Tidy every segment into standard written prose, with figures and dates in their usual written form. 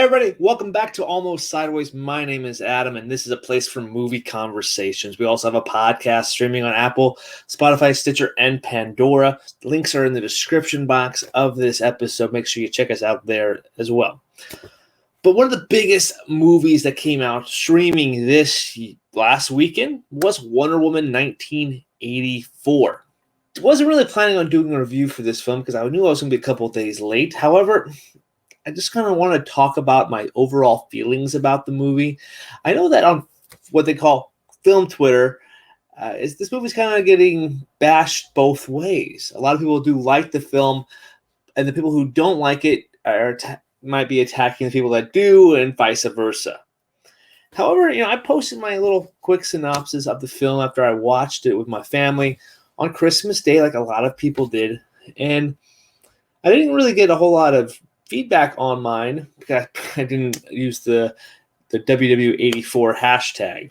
Everybody, welcome back to Almost Sideways. My name is Adam, and this is a place for movie conversations. We also have a podcast streaming on Apple, Spotify, Stitcher, and Pandora. Links are in the description box of this episode. Make sure you check us out there as well. But one of the biggest movies that came out streaming this last weekend was Wonder Woman 1984. I wasn't really planning on doing a review for this film because I knew I was going to be a couple of days late. However, I just kind of want to talk about my overall feelings about the movie. I know that on what they call film Twitter, this movie's kind of getting bashed both ways. A lot of people do like the film, and the people who don't like it might be attacking the people that do, and vice versa. However, I posted my little quick synopsis of the film after I watched it with my family on Christmas Day, like a lot of people did, and I didn't really get a whole lot of feedback on mine because I didn't use the WW84 hashtag.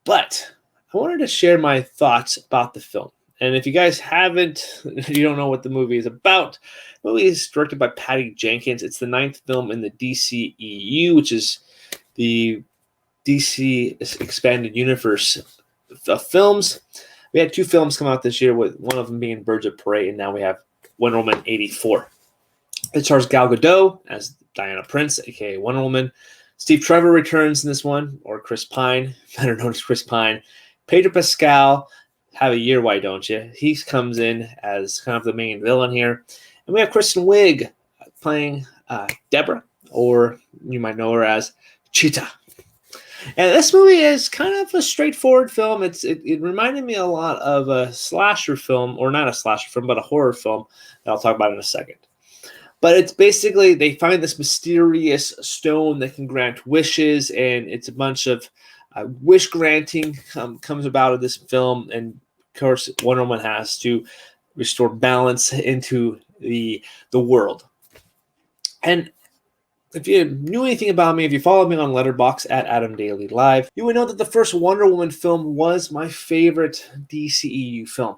But I wanted to share my thoughts about the film. And if you guys you don't know what the movie is about, the movie is directed by Patty Jenkins. It's the 9th film in the DCEU, which is the DC Expanded Universe of films. We had 2 films come out this year, with one of them being Birds of Prey, and now we have Wonder Woman 84. It stars Gal Gadot as Diana Prince, a.k.a. Wonder Woman. Steve Trevor returns in this one, or Chris Pine, better known as Chris Pine. Pedro Pascal, have a year, why don't you? He comes in as kind of the main villain here. And we have Kristen Wiig playing Deborah, or you might know her as Cheetah. And this movie is kind of a straightforward film. It reminded me a lot of a slasher film, or not a slasher film, but a horror film that I'll talk about in a second. But it's basically, they find this mysterious stone that can grant wishes, and it's a bunch of wish granting comes about of this film. And of course, Wonder Woman has to restore balance into the world. And if you knew anything about me, if you follow me on Letterboxd at Adam Daily Live, you would know that the first Wonder Woman film was my favorite DCEU film.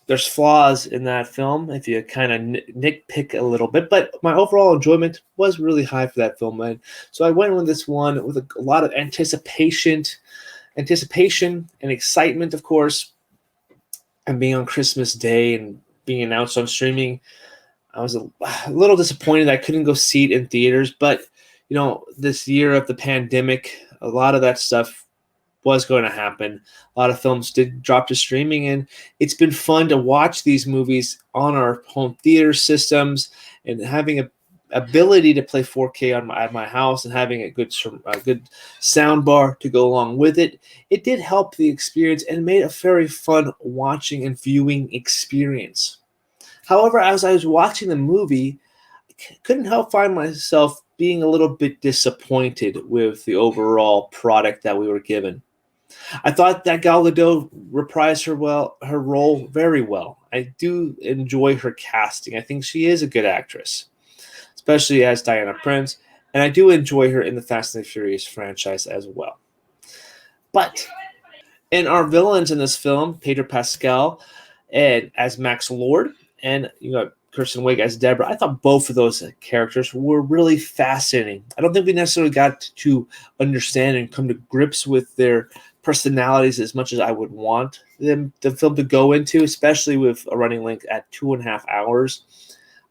There's flaws in that film if you kind of nitpick a little bit, but my overall enjoyment was really high for that film, man. So I went with this one with a lot of anticipation and excitement, of course, and being on Christmas Day and being announced on streaming. I was a little disappointed I couldn't go see it in theaters, but this year of the pandemic, a lot of that stuff was going to happen. A lot of films did drop to streaming, and it's been fun to watch these movies on our home theater systems, and having a ability to play 4K at my house and having a good sound bar to go along with it. It did help the experience and made a very fun watching and viewing experience. However, as I was watching the movie, I couldn't help find myself being a little bit disappointed with the overall product that we were given. I thought that Gal Gadot reprised her role very well. I do enjoy her casting. I think she is a good actress, especially as Diana Prince, and I do enjoy her in the Fast and the Furious franchise as well. But in our villains in this film, Pedro Pascal and as Maxwell Lord, and Kristen Wiig as Deborah, I thought both of those characters were really fascinating. I don't think we necessarily got to understand and come to grips with their personalities as much as I would want the film to go into, especially with a running length at 2.5 hours.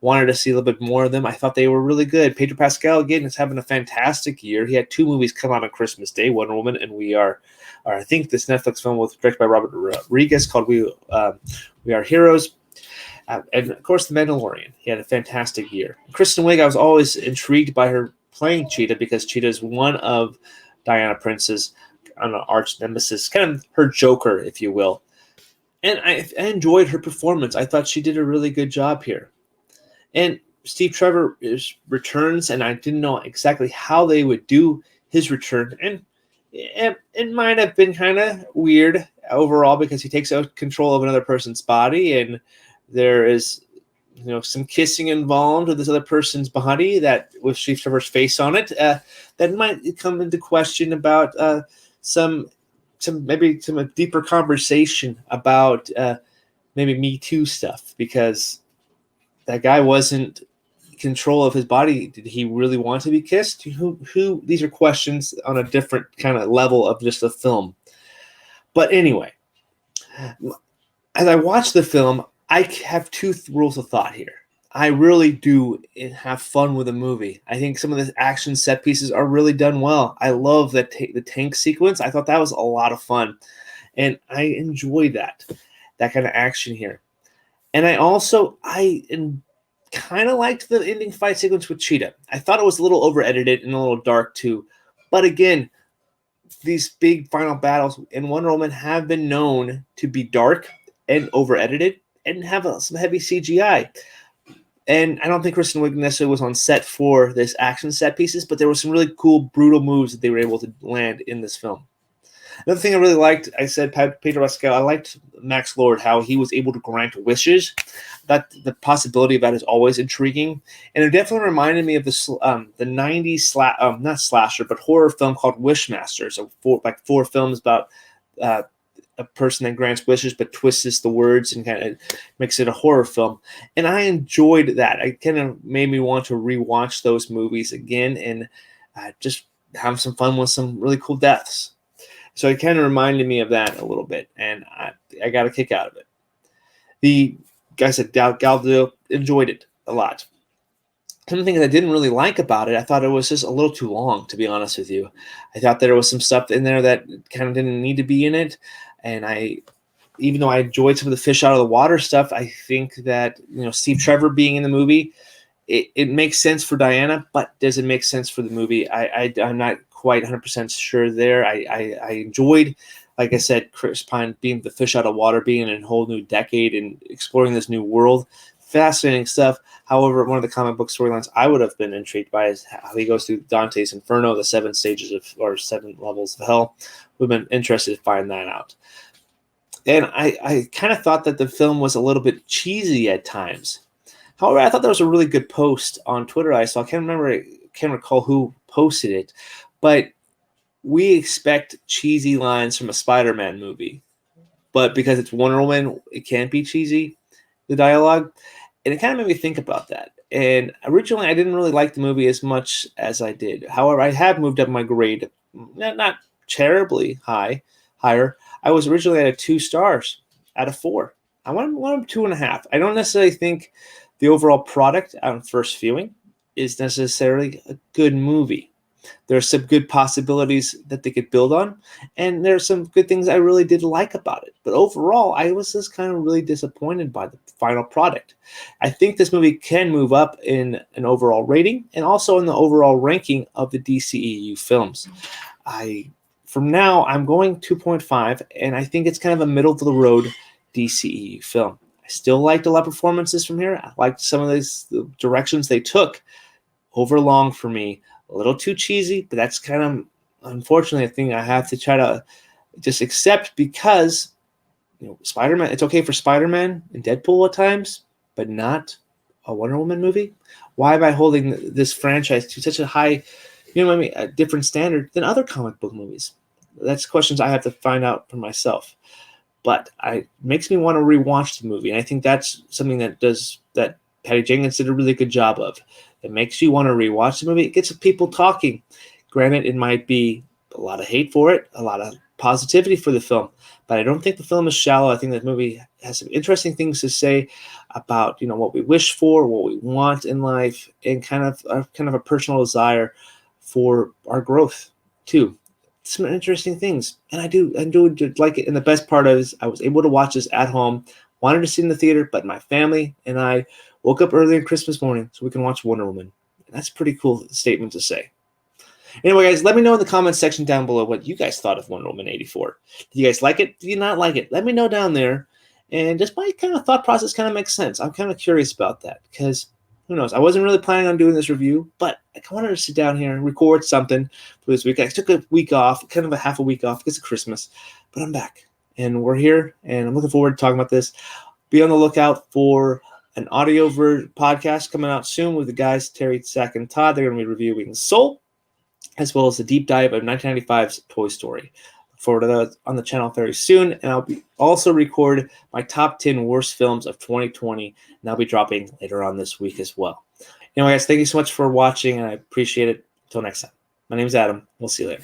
Wanted to see a little bit more of them. I thought they were really good. Pedro Pascal, again, is having a fantastic year. He had 2 movies come out on Christmas Day, Wonder Woman, and I think this Netflix film was directed by Robert Rodriguez called We Are Heroes. And, of course, The Mandalorian. He had a fantastic year. Kristen Wiig, I was always intrigued by her playing Cheetah because Cheetah is one of Diana Prince's arch nemesis, kind of her Joker, if you will. And I enjoyed her performance. I thought she did a really good job here. And Steve Trevor returns, and I didn't know exactly how they would do his return. And it might have been kind of weird overall because he takes out control of another person's body, and there is some kissing involved with this other person's body that with Steve Trevor's face on it. That might come into question about some deeper conversation about maybe Me Too stuff, because that guy wasn't control of his body? Did he really want to be kissed? Who? These are questions on a different kind of level of just a film. But anyway, as I watch the film, I have two rules of thought here. I really do have fun with the movie. I think some of the action set pieces are really done well. I love the tank sequence. I thought that was a lot of fun. And I enjoy that kind of action here. And I kind of liked the ending fight sequence with Cheetah. I thought it was a little over-edited and a little dark too. But again, these big final battles in Wonder Woman have been known to be dark and over-edited and have some heavy CGI. And I don't think Kristen Wiig necessarily was on set for this action set pieces, but there were some really cool, brutal moves that they were able to land in this film. Another thing I really liked, I said Pedro Pascal, I liked Max Lord, how he was able to grant wishes. That the possibility of that is always intriguing. And it definitely reminded me of the 90s, not slasher, but horror film called Wishmaster. So four films about a person that grants wishes but twists the words and kind of makes it a horror film. And I enjoyed that. It kind of made me want to rewatch those movies again and just have some fun with some really cool deaths. So it kind of reminded me of that a little bit, and I got a kick out of it. The guy said Gadot enjoyed it a lot. Some things I didn't really like about it, I thought it was just a little too long, to be honest with you. I thought there was some stuff in there that kind of didn't need to be in it. And even though I enjoyed some of the fish out of the water stuff, I think that, Steve Trevor being in the movie, it makes sense for Diana, but does it make sense for the movie? I'm not quite 100% sure there. I enjoyed, like I said, Chris Pine being the fish out of water, being in a whole new decade and exploring this new world. Fascinating stuff. However, one of the comic book storylines I would have been intrigued by is how he goes through Dante's Inferno, the 7 levels of hell. We've been interested to find that out. And I kind of thought that the film was a little bit cheesy at times. However, I thought there was a really good post on Twitter I saw. I can't recall who posted it, but we expect cheesy lines from a Spider-Man movie. But because it's Wonder Woman, it can't be cheesy, the dialogue. And it kind of made me think about that. And originally, I didn't really like the movie as much as I did. However, I have moved up my grade, not terribly higher. I was originally at a 2 stars out of 4. I want 2.5. I don't necessarily think the overall product on first viewing is necessarily a good movie. There are some good possibilities that they could build on, and there are some good things I really did like about it. But overall, I was just kind of really disappointed by the final product. I think this movie can move up in an overall rating and also in the overall ranking of the DCEU films. From now, I'm going 2.5, and I think it's kind of a middle-of-the-road DCEU film. I still liked a lot of performances from here. I liked some of the directions they took. Overlong for me. A little too cheesy, but that's kind of, unfortunately, a thing I have to try to just accept because, Spider-Man, it's okay for Spider-Man and Deadpool at times, but not a Wonder Woman movie. Why am I holding this franchise to such a high, a different standard than other comic book movies? That's questions I have to find out for myself. But it makes me want to rewatch the movie, and I think that's something that Patty Jenkins did a really good job of. It makes you want to rewatch the movie. It gets people talking. Granted, it might be a lot of hate for it, a lot of positivity for the film, but I don't think the film is shallow. I think the movie has some interesting things to say about what we wish for, what we want in life, and kind of a personal desire for our growth too. Some interesting things, and I do like it. And the best part is I was able to watch this at home. Wanted to see it in the theater, but my family and I woke up early on Christmas morning so we can watch Wonder Woman. And that's a pretty cool statement to say. Anyway, guys, let me know in the comments section down below what you guys thought of Wonder Woman 84. Did you guys like it? Did you not like it? Let me know down there. And just my kind of thought process kind of makes sense. I'm kind of curious about that because who knows? I wasn't really planning on doing this review, but I wanted to sit down here and record something for this week. I took a week off, kind of a half a week off because of Christmas, but I'm back. And we're here, and I'm looking forward to talking about this. Be on the lookout for an audio podcast coming out soon with the guys, Terry, Zach, and Todd. They're going to be reviewing Soul, as well as the deep dive of 1995's Toy Story. forward to that on the channel very soon. And I'll be also record my top 10 worst films of 2020, and that'll be dropping later on this week as well. Anyway, guys, thank you so much for watching, and I appreciate it. Until next time. My name is Adam. We'll see you later.